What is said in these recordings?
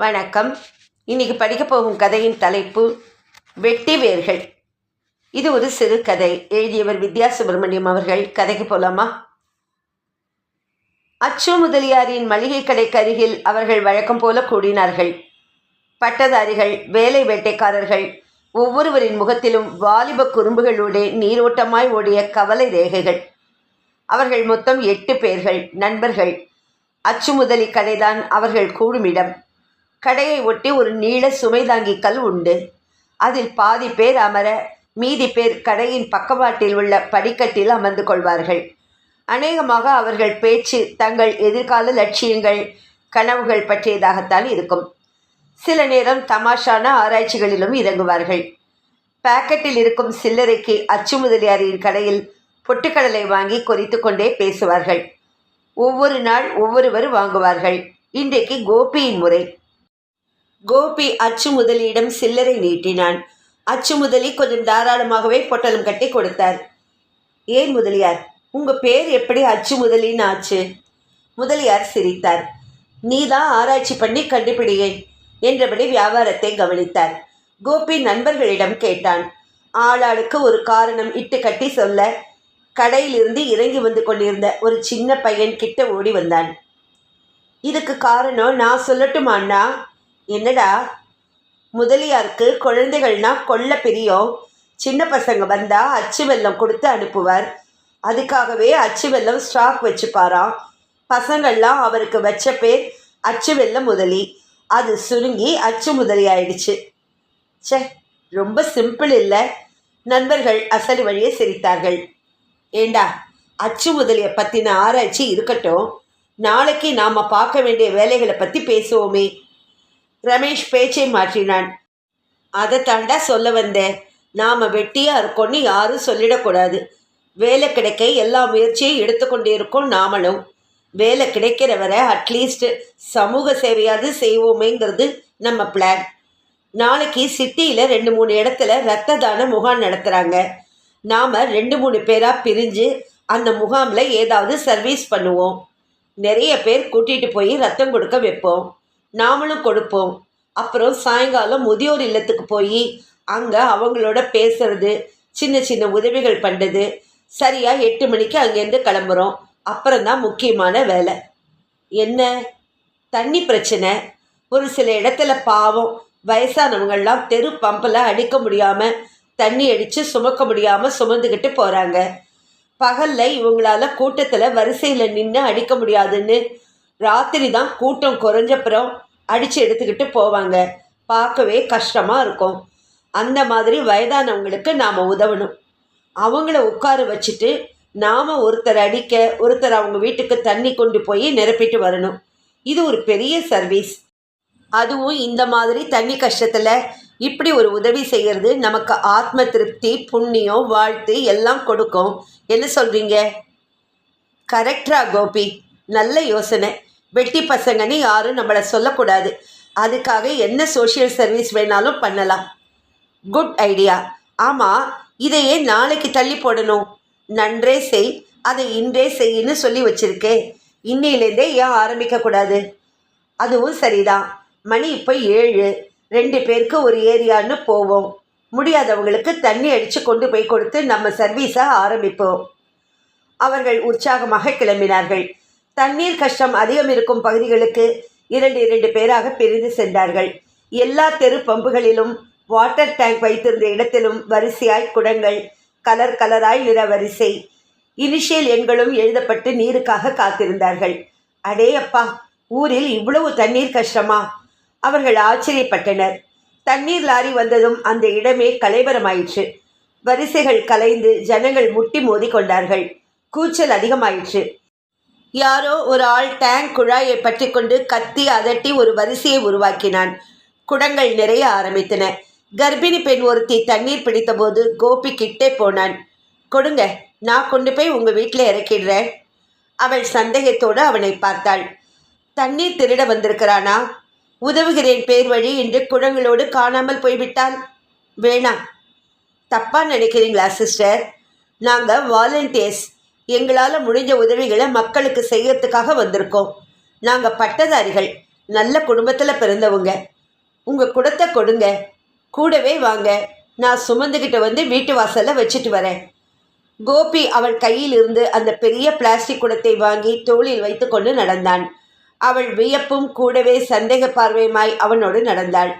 வணக்கம். இன்னைக்கு படிக்க போகும் கதையின் தலைப்பு வெட்டி வேர்கள். இது ஒரு சிறு கதை. எழுதியவர் வித்யா சுப்பிரமணியம் அவர்கள். கதைக்கு போலாமா? அச்சு முதலியாரின் மளிகை கடைக்கு அருகில் அவர்கள் வழக்கம் போல கூடினார்கள். பட்டதாரிகள், வேலை வேட்டைக்காரர்கள், ஒவ்வொருவரின் முகத்திலும் வாலிப குறும்புகளோடு நீரோட்டமாய் ஓடிய கவலை ரேகைகள். அவர்கள் மொத்தம் 8 பேர்கள், நண்பர்கள். அச்சு முதலி கடைதான் அவர்கள் கூடுமிடம். கடையை ஒட்டி ஒரு நீள சுமைதாங்கி கல் உண்டு. அதில் பாதி பேர் அமர, மீதி பேர் கடையின் பக்கவாட்டில் உள்ள படிக்கட்டில் அமர்ந்து கொள்வார்கள். அநேகமாக அவர்கள் பேச்சு தங்கள் எதிர்கால லட்சியங்கள், கனவுகள் பற்றியதாகத்தான் இருக்கும். சில நேரம் தமாஷான ஆராய்ச்சிகளிலும் இறங்குவார்கள். பாக்கெட்டில் இருக்கும் சில்லறைக்கு அச்சு முதலியாரின் கடையில் பொட்டுக்கடலை வாங்கி கொறித்து கொண்டே பேசுவார்கள். ஒவ்வொரு நாள் ஒவ்வொருவர் வாங்குவார்கள். இன்றைக்கு கோபியின் முறை. கோபி அச்சு முதலியிடம் சில்லறை நீட்டினான். அச்சு முதலி கொஞ்சம் தாராளமாகவே பொட்டலம் கட்டி கொடுத்தார். ஏன் முதலியார், உங்க பேர் எப்படி அச்சு முதலின்னு ஆச்சு? முதலியார் சிரித்தார். நீதான் ஆராய்ச்சி பண்ணி கண்டுபிடியேன் என்றபடி வியாபாரத்தை கவனித்தார். கோபி நண்பர்களிடம் கேட்டான். ஆளாளுக்கு ஒரு காரணம் இட்டு கட்டி சொல்ல, கடையிலிருந்து இறங்கி வந்து கொண்டிருந்த ஒரு சின்ன பையன் கிட்ட ஓடி வந்தான். இதுக்கு காரணம் நான் சொல்லட்டுமா அண்ணா? என்னடா? முதலியாருக்கு குழந்தைகள்னா கொள்ள பிரியம். சின்ன பசங்க வந்தா அச்சு வெல்லம் கொடுத்து அனுப்புவார். அதுக்காகவே அச்சு வெல்லம் ஸ்டாக் வச்சுப்பாராம். பசங்கள்லாம் அவருக்கு வச்ச பேர் அச்சு வெல்லம் முதலி. அது சுருங்கி அச்சு முதலி ஆயிடுச்சு. சே, ரொம்ப சிம்பிள் இல்லை? நண்பர்கள் அசல் வழியே சிரித்தார்கள். ஏண்டா, அச்சு முதலியை பற்றின ஆராய்ச்சி இருக்கட்டும், நாளைக்கு நாம் பார்க்க வேண்டிய வேலைகளை பற்றி பேசுவோமே. ரமேஷ் பேச்சை மாற்றினான். அதை தாண்டா சொல்ல வந்தேன். நாம் வெட்டியாக இருக்கோன்னு யாரும் சொல்லிடக்கூடாது. வேலை கிடைக்க எல்லா முயற்சியும் எடுத்துக்கொண்டே இருக்கோம். நாமளும் வேலை கிடைக்கிற வரை அட்லீஸ்ட் சமூக சேவையாவது செய்வோமேங்கிறது நம்ம பிளான். நாளைக்கு சிட்டியில் 2-3 இடத்துல இரத்த தான முகாம் நடத்துகிறாங்க. நாம் 2-3 பேராக பிரிஞ்சு அந்த முகாமில் ஏதாவது சர்வீஸ் பண்ணுவோம். நிறைய பேர் கூட்டிகிட்டு போய் ரத்தம் கொடுக்க வைப்போம். நாமளும் கொடுப்போம். அப்புறம் சாயங்காலம் முதியோர் இல்லத்துக்கு போய் அங்கே அவங்களோட பேசுறது, சின்ன சின்ன உதவிகள் பண்ணுறது. சரியாக 8 மணிக்கு அங்கேருந்து கிளம்புறோம். அப்புறம்தான் முக்கியமான வேலை. என்ன? தண்ணி பிரச்சனை. ஒரு சில இடத்துல பாவம் வயசானவங்கள்லாம் தெரு பம்பில் அடிக்க முடியாமல், தண்ணி அடித்து சுமக்க முடியாமல் சுமந்துக்கிட்டு போகிறாங்க. பகலில் இவங்களால கூட்டத்தில் வரிசையில் நின்று அடிக்க முடியாதுன்னு ராத்திரி தான் கூட்டம் குறைஞ்சப்புறம் அடித்து எடுத்துக்கிட்டு போவாங்க. பார்க்கவே கஷ்டமாக இருக்கும். அந்த மாதிரி வயதானவங்களுக்கு நாம் உதவணும். அவங்கள உட்கார வச்சுட்டு நாம் ஒருத்தர் அடிக்க, ஒருத்தர் அவங்க வீட்டுக்கு தண்ணி கொண்டு போய் நிரப்பிட்டு வரணும். இது ஒரு பெரிய சர்வீஸ். அதுவும் இந்த மாதிரி தண்ணி கஷ்டத்தில் இப்படி ஒரு உதவி செய்கிறது நமக்கு ஆத்ம திருப்தி, புண்ணியம், வாழ்த்து எல்லாம் கொடுக்கும். என்ன சொல்கிறீங்க? கரெக்டா கோபி? நல்ல யோசனை. வெட்டி பசங்கன்னு யாரும் நம்மளை சொல்லக்கூடாது. அதுக்காக என்ன சோஷியல் சர்வீஸ் வேணாலும் பண்ணலாம். Good idea. ஆமாம், இதையே நாளைக்கு தள்ளி போடணும். நன்றே செய், அதை இன்றே செய்யின்னு சொல்லி வச்சிருக்கே. இன்னையிலேருந்தே ஏன் ஆரம்பிக்கக்கூடாது? அதுவும் சரிதான். மணி இப்போ 7. 2 பேருக்கு ஒரு ஏரியான்னு போவோம். முடியாதவங்களுக்கு தண்ணி அடித்து கொண்டு போய் கொடுத்து நம்ம சர்வீஸை ஆரம்பிப்போம். அவர்கள் உற்சாகமாக கிளம்பினார்கள். தண்ணீர் கஷ்டம் அதிகம் இருக்கும் பகுதிகளுக்கு 2 பேராக பிரிந்து சென்றார்கள். எல்லா தெரு பம்புகளிலும் வாட்டர் டேங்க் வைத்திருந்த இடத்திலும் வரிசையாய் குடங்கள், கலர் கலராய் நிற வரிசை, இனிஷியல் எண்களும் எழுதப்பட்டு நீருக்காக காத்திருந்தார்கள். அடே அப்பா, ஊரில் இவ்வளவு தண்ணீர் கஷ்டமா? அவர்கள் ஆச்சரியப்பட்டனர். தண்ணீர் லாரி வந்ததும் அந்த இடமே கலைபரமாயிற்று. வரிசைகள் கலைந்து ஜனங்கள் முட்டி மோதி கொண்டார்கள். கூச்சல் அதிகமாயிற்று. யாரோ ஒரு ஆள் டேங்க் குழாயை பற்றி கொண்டு கத்தி அதட்டி ஒரு வரிசையை உருவாக்கினான். குடங்கள் நிறைய ஆரம்பித்தன. கர்ப்பிணி பெண் ஒருத்தி தண்ணீர் பிடித்தபோது கோபி கிட்டே போனான். கொடுங்க, நான் கொண்டு போய் உங்கள் வீட்டில் இறக்கிடுறேன். அவள் சந்தேகத்தோடு அவனை பார்த்தாள். தண்ணீர் திருட வந்திருக்கிறானா? உதவுகிறேன் பேர் வழி என்று குடங்களோடு காணாமல் போய்விட்டால்? வேணாம். தப்பாக நினைக்கிறீங்களா சிஸ்டர்? நாங்கள் வாலண்டியர்ஸ். எங்களால் முடிஞ்ச உதவிகளை மக்களுக்கு செய்யறதுக்காக வந்திருக்கோம். நாங்கள் பட்டதாரிகள். நல்ல குடும்பத்தில் பிறந்தவங்க. உங்கள் குடத்தை கொடுங்க, கூடவே வாங்க, நான் சுமந்துக்கிட்டு வந்து வீட்டு வாசலில் வச்சுட்டு வரேன். கோபி அவள் கையில் இருந்து அந்த பெரிய பிளாஸ்டிக் குடத்தை வாங்கி தோளில் வைத்து கொண்டு நடந்தான். அவள் வியப்பும் கூடவே சந்தேக பார்வையுமாய் அவனோடு நடந்தாள்.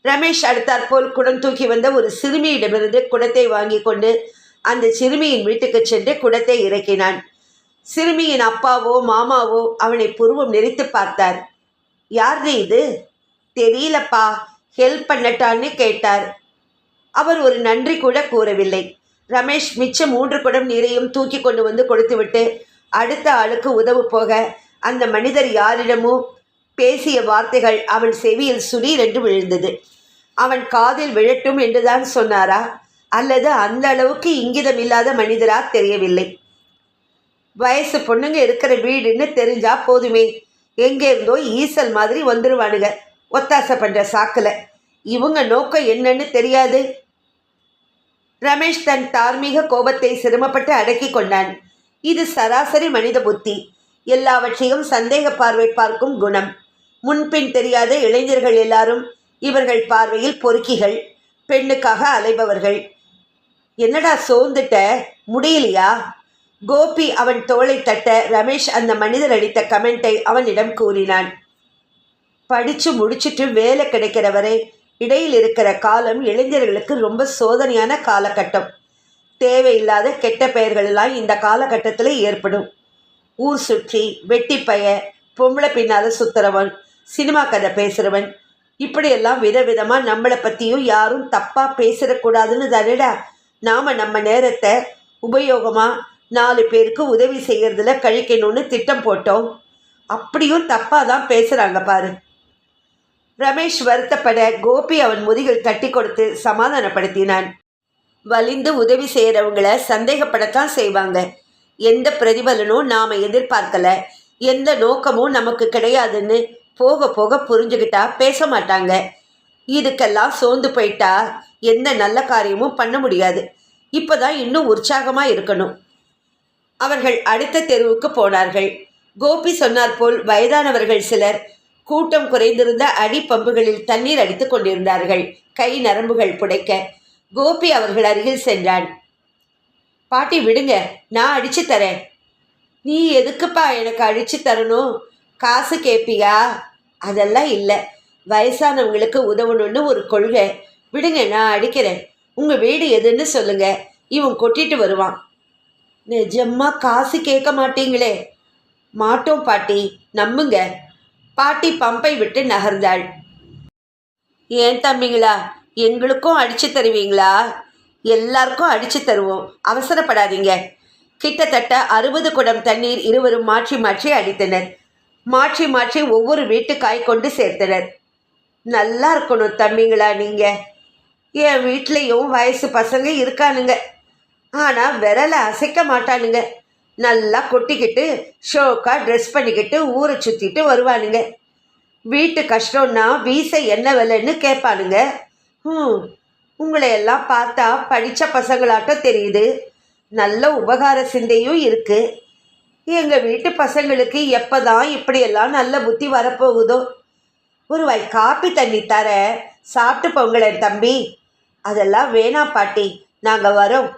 ரமேஷ் அடுத்தாற்போல் குடம் தூக்கி வந்த ஒரு சிறுமியிடமிருந்து குடத்தை வாங்கி கொண்டு அந்த சிறுமியின் வீட்டுக்கு சென்று குடத்தை இறக்கினான். சிறுமியின் அப்பாவோ மாமாவோ அவனை புருவம் நெறித்து பார்த்தார். யாரு இது? தெரியலப்பா, ஹெல்ப் பண்ணட்டான்னு கேட்டார். அவர் ஒரு நன்றி கூட கூறவில்லை. ரமேஷ் மிச்சம் 3 குடம் நீரையும் தூக்கி கொண்டு வந்து கொடுத்துவிட்டு அடுத்த ஆளுக்கு உதவு போக அந்த மனிதர் யாரிடமோ பேசிய வார்த்தைகள் அவன் செவியில் சுரீர் என்று விழுந்தது. அவன் காதில் விழட்டும் என்றுதான் சொன்னாரா, அல்லது அந்த அளவுக்கு இங்கிதம் இல்லாத மனிதரா தெரியவில்லை. வயசு பொண்ணுங்க இருக்கிற வீடுன்னு தெரிஞ்சா போதுமே, எங்கே இருந்தோ ஈசல் மாதிரி வந்துருவானுங்க ஒத்தாசை பண்ற சாக்குல. இவங்க நோக்கம் என்னன்னு தெரியாது. ரமேஷ் தன் தார்மீக கோபத்தை சிரமப்பட்டு அடக்கி கொண்டான். இது சராசரி மனித புத்தி, எல்லாவற்றையும் சந்தேக பார்வை பார்க்கும் குணம். முன்பின் தெரியாத இளைஞர்கள் எல்லாரும் இவர்கள் பார்வையில் பொறுக்கிகள், பெண்ணுக்காக அலைபவர்கள். என்னடா சோர்ந்துட்ட, முடியலையா? கோபி அவன் தோளை தட்ட ரமேஷ் அந்த மனிதர் அளித்த கமெண்டை அவனிடம் கூறினான். படித்து முடிச்சுட்டு வேலை கிடைக்கிற வரை இடையில் இருக்கிற காலம் இளைஞர்களுக்கு ரொம்ப சோதனையான காலகட்டம். தேவையில்லாத கெட்ட பெயர்களெல்லாம் இந்த காலகட்டத்தில் ஏற்படும். ஊர் சுற்றி வெட்டிப்பைய, பொம்பளை பின்னால் சுத்துறவன், சினிமா கதை பேசுகிறவன், இப்படியெல்லாம் விதவிதமாக நம்மளை பற்றியும் யாரும் தப்பாக பேசிடக்கூடாதுன்னு தானேடா நாம் நம்ம நேரத்தை உபயோகமாக 4 பேருக்கு உதவி செய்கிறதுல கழிக்கணும்னு திட்டம் போட்டோம். அப்படியும் தப்பாக தான் பேசுகிறாங்க பாரு. ரமேஷ் வருத்தப்பட கோபி அவன் முதுகில் தட்டி கொடுத்து சமாதானப்படுத்தினான். வலிந்து உதவி செய்கிறவங்களை சந்தேகப்படத்தான் செய்வாங்க. எந்த பிரதிபலனும் நாம் எதிர்பார்க்கல, எந்த நோக்கமும் நமக்கு கிடையாதுன்னு போக போக புரிஞ்சுக்கிட்டா பேச மாட்டாங்க. இதுக்கெல்லாம் சோர்ந்து போயிட்டா எந்த நல்ல காரியமும் பண்ண முடியாது. இப்போதான் இன்னும் உற்சாகமாக இருக்கணும். அவர்கள் அடுத்த தெருவுக்கு போனார்கள். கோபி சொன்னார் போல் வயதானவர்கள் சிலர் கூட்டம் குறைந்திருந்த அடிப்பம்புகளில் தண்ணீர் அடித்து கொண்டிருந்தார்கள். கை நரம்புகள் புடைக்க கோபி அவர்கள் அருகில் சென்றான். பாட்டி விடுங்க, நான் அடிச்சு தரேன். நீ எதுக்குப்பா எனக்கு அடிச்சு தரணும்? காசு கேட்பியா? அதெல்லாம் இல்லை, வயசானவங்களுக்கு உதவணும்னு ஒரு கொள்கை. விடுங்க, நான் அடிக்கிறேன். உங்கள் வீடு எதுன்னு சொல்லுங்க, இவன் கொட்டிட்டு வருவான். நிஜமா காசு கேட்க மாட்டீங்களே? மாட்டோம் பாட்டி, நம்புங்க. பாட்டி பம்பை விட்டு நகர்ந்தாள். ஏன் தம்பிங்களா, எங்களுக்கும் அடித்து தருவீங்களா? எல்லாருக்கும் அடித்து தருவோம், அவசரப்படாதீங்க. கிட்டத்தட்ட 60 குடம் தண்ணீர் இருவரும் மாற்றி மாற்றி அடித்தனர். மாற்றி மாற்றி ஒவ்வொரு வீட்டுக்காய் கொண்டு சேர்த்தனர். நல்லா இருக்கணும் தம்பிங்களா நீங்கள். என் வீட்லேயும் வயசு பசங்க இருக்கானுங்க, ஆனால் விரலை அசைக்க மாட்டானுங்க. நல்லா கொட்டிக்கிட்டு ஷோக்காக ட்ரெஸ் பண்ணிக்கிட்டு ஊரை சுற்றிட்டு வருவானுங்க. வீட்டு கஷ்டம்னா வீசை என்ன விலைன்னு கேட்பானுங்க. உங்களை எல்லாம் பார்த்தா படித்த பசங்களாட்டம் தெரியுது. நல்ல உபகார சிந்தையும் இருக்குது. எங்கள் வீட்டு பசங்களுக்கு எப்போ தான் இப்படியெல்லாம் நல்ல புத்தி வரப்போகுதோ. ஒரு வாய் காப்பி தண்ணி தர, சாப்பிட்டு போங்களேன் தம்பி. அதெல்லாம் வேணாம் பாட்டி, நாங்கள் வரோம்.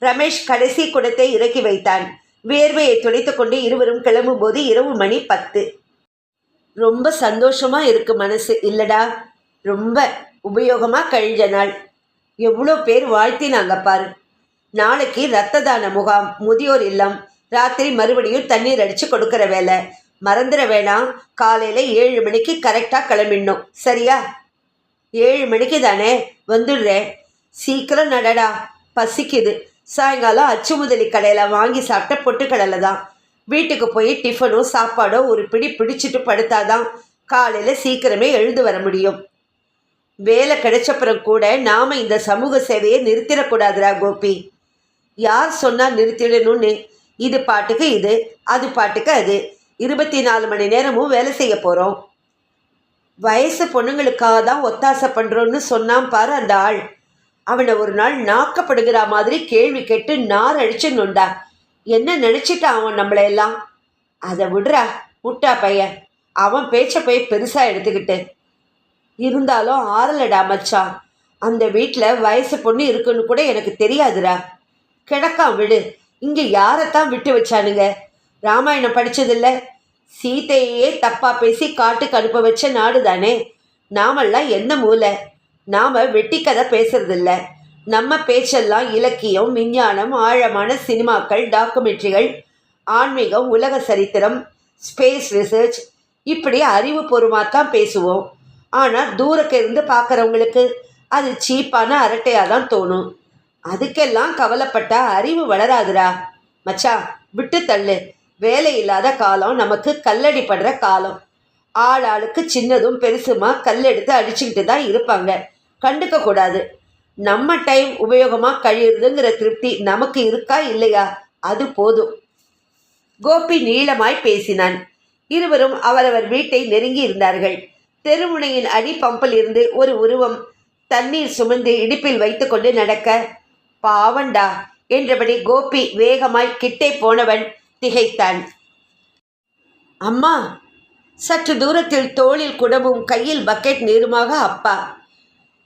ரமேஷ் கடைசி குடத்தை இறக்கி வைத்தான். வேர்வையை துடைத்து கொண்டு இருவரும் கிளம்பும்போது இரவு மணி 10. ரொம்ப சந்தோஷமாக இருக்கு மனசு இல்லடா. ரொம்ப உபயோகமாக கழிஞ்ச நாள். எவ்வளோ பேர் வாழ்த்தினாங்க பாரு. நாளைக்கு இரத்த தான முகாம், முதியோர் இல்லம், ராத்திரி மறுபடியும் தண்ணீர் அடித்து கொடுக்குற வேலை. மறந்துட வேணாம், காலையில் 7 மணிக்கு கரெக்டாக கிளம்பிடணும், சரியா? 7 மணிக்கு தானே, வந்துடுறேன். சீக்கிரம் நடடா, பசிக்குது. சாயங்காலம் அச்சு முதலி கடையில் வாங்கி சாப்பிட்ட பொட்டுக்கடலை தான். வீட்டுக்கு போய் டிஃபனோ சாப்பாடோ ஒரு பிடி பிடிச்சிட்டு படுத்தாதான் காலையில் சீக்கிரமே எழுந்து வர முடியும். வேலை கிடைச்சப்புறம் கூட நாம் இந்த சமூக சேவையை நிறுத்திடக்கூடாதுரா கோபி. யார் சொன்னால் நிறுத்திடணும்னு? இது பாட்டுக்கு இது, அது பாட்டுக்கு அது. 24 மணி நேரமும் வேலை செய்ய போகிறோம். வயசு பொண்ணுங்களுக்காக தான் ஒத்தாசை பண்ணுறோன்னு சொன்னான் பாரு அந்த ஆள். அவனை ஒரு நாள் நாக்கப்படுகிற மாதிரி கேள்வி கேட்டு நார் அடிச்சு நொண்டா. என்ன நினச்சிட்டான் அவன் நம்மளையெல்லாம்? அதை விடுறா முட்டா பையன். அவன் பேச்சை போய் பெருசாக எடுத்துக்கிட்டு. இருந்தாலும் ஆறலடா மச்சான். அந்த வீட்டில் வயசு பொண்ணு இருக்குன்னு கூட எனக்கு தெரியாதுடா. கிடக்கான் விடு. இங்கே யாரைத்தான் விட்டு வச்சானுங்க? ராமாயணம் படித்ததில்ல? சீதையே தப்பாக பேசி காட்டுக்கு அனுப்ப வச்ச நாடு தானே. நாமெல்லாம் என்ன மூலை? நாம் வெட்டி கதை பேசுறதில்ல. நம்ம பேச்செல்லாம் இலக்கியம், விஞ்ஞானம், ஆழமான சினிமாக்கள், டாக்குமெண்ட்ரிகள், ஆன்மீகம், உலக சரித்திரம், ஸ்பேஸ் ரிசர்ச், இப்படி அறிவுபூர்வமாக தான் பேசுவோம். ஆனால் தூரக்கு இருந்து பார்க்குறவங்களுக்கு அது சீப்பான அரட்டையாக தான் தோணும். அதுக்கெல்லாம் கவலைப்பட்டா அறிவு வளராதுடா மச்சான். விட்டு தள்ளு. வேலை இல்லாத காலம் நமக்கு கல்லடி படுற காலம். ஆள் ஆளுக்கு சின்னதும் பெருசுமா கல்லெடுத்து அடிச்சுக்கிட்டு தான் இருப்பாங்க. கண்டுக்க கூடாது. நம்ம டைம் உபயோகமாக கழியுறதுங்கிற திருப்தி நமக்கு இருக்கா இல்லையா? அது போதும். கோபி நீளமாய் பேசினான். இருவரும் அவரவர் வீட்டை நெருங்கி இருந்தார்கள். தெருமுனையின் அடி பம்பில் இருந்து ஒரு உருவம் தண்ணீர் சுமந்து இடுப்பில் வைத்து கொண்டு நடக்க, பாவண்டா என்றபடி கோபி வேகமாய் கிட்டே போனவன் திகைத்தான். அம்மா! சற்று தூரத்தில் தோளில் குடமும் கையில் பக்கெட் நீருமாக அப்பா.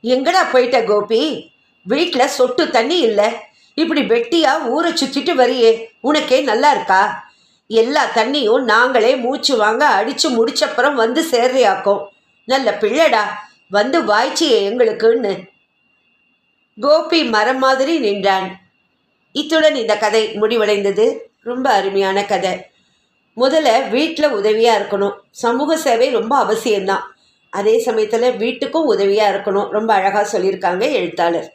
எங்கடா போயிட்ட கோபி? வீட்டில் சொட்டு தண்ணி இல்லை. இப்படி வெட்டியா ஊரை சுற்றிட்டு வரியே, உனக்கே நல்லா இருக்கா? எல்லா தண்ணியும் நாங்களே மூச்சு வாங்க அடித்து முடிச்சப்புறம் வந்து சேர்றியாக்கும். நல்ல பிள்ளடா, வந்து வாய்ச்சியே எங்களுக்குன்னு. கோபி மரம் மாதிரி நின்றான். இத்துடன் இந்த கதை முடிவடைந்தது. ரொம்ப அருமையான கதை. முதல்ல வீட்டில் உதவியாக இருக்கணும். சமூக சேவை ரொம்ப அவசியம்தான். அதே சமயத்தில் வீட்டுக்கும் உதவியாக இருக்கணும். ரொம்ப அழகாக சொல்லியிருக்காங்க எழுத்தாளர்.